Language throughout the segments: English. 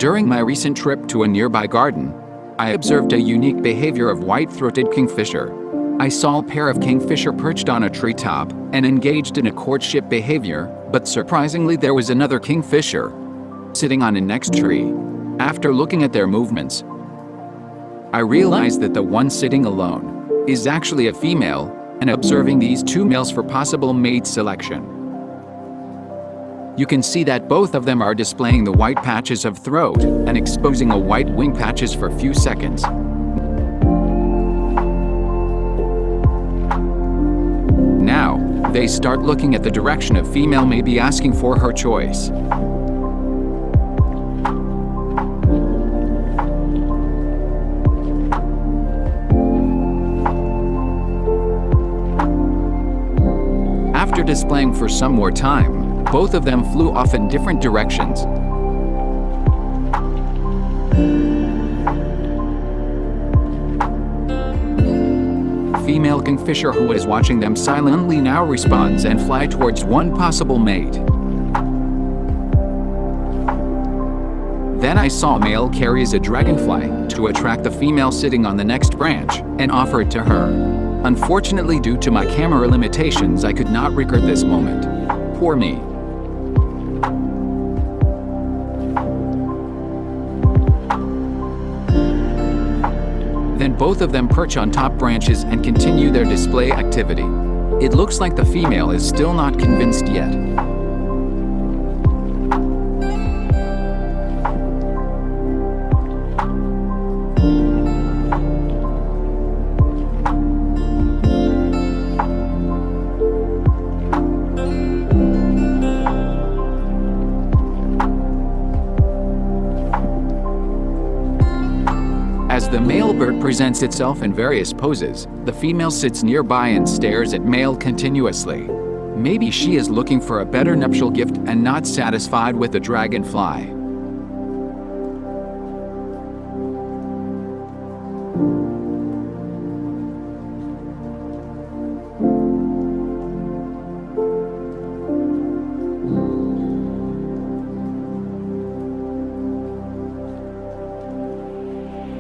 During my recent trip to a nearby garden, I observed a unique behavior of white-throated kingfisher. I saw a pair of kingfisher perched on a treetop and engaged in a courtship behavior, but surprisingly there was another kingfisher sitting on a next tree. After looking at their movements, I realized that the one sitting alone is actually a female, and observing these two males for possible mate selection. You can see that both of them are displaying the white patches of throat and exposing a white wing patches for a few seconds. Now, they start looking at the direction a female may be asking for her choice. After displaying for some more time, both of them flew off in different directions. Female kingfisher who is watching them silently now responds and fly towards one possible mate. Then I saw a male carries a dragonfly to attract the female sitting on the next branch and offer it to her. Unfortunately, due to my camera limitations, I could not record this moment. Poor me. Then both of them perch on top branches and continue their display activity. It looks like the female is still not convinced yet. As the male bird presents itself in various poses, the female sits nearby and stares at male continuously. Maybe she is looking for a better nuptial gift and not satisfied with the dragonfly.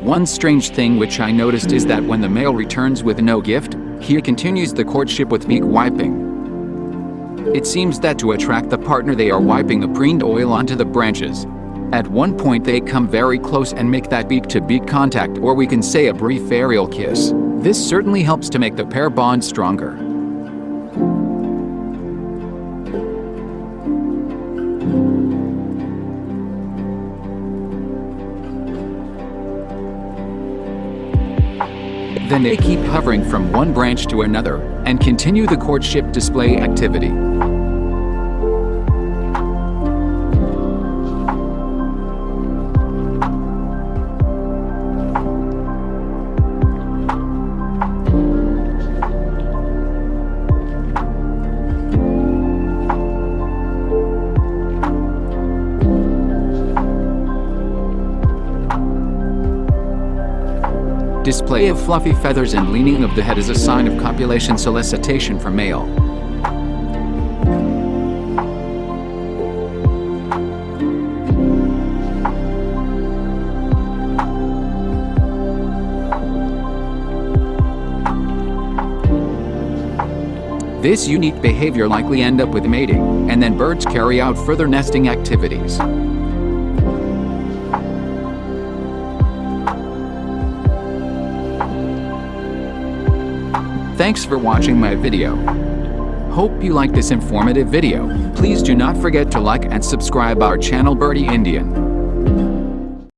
One strange thing which I noticed is that when the male returns with no gift, he continues the courtship with beak wiping. It seems that to attract the partner they are wiping the preened oil onto the branches. At one point they come very close and make that beak-to-beak contact, or we can say a brief aerial kiss. This certainly helps to make the pair bond stronger. Then they keep hovering from one branch to another and continue the courtship display activity. Display of fluffy feathers and leaning of the head is a sign of copulation solicitation for male. This unique behavior likely end up with mating, and then birds carry out further nesting activities. Thanks for watching my video. Hope you like this informative video. Please do not forget to like and subscribe our channel Birdieindian.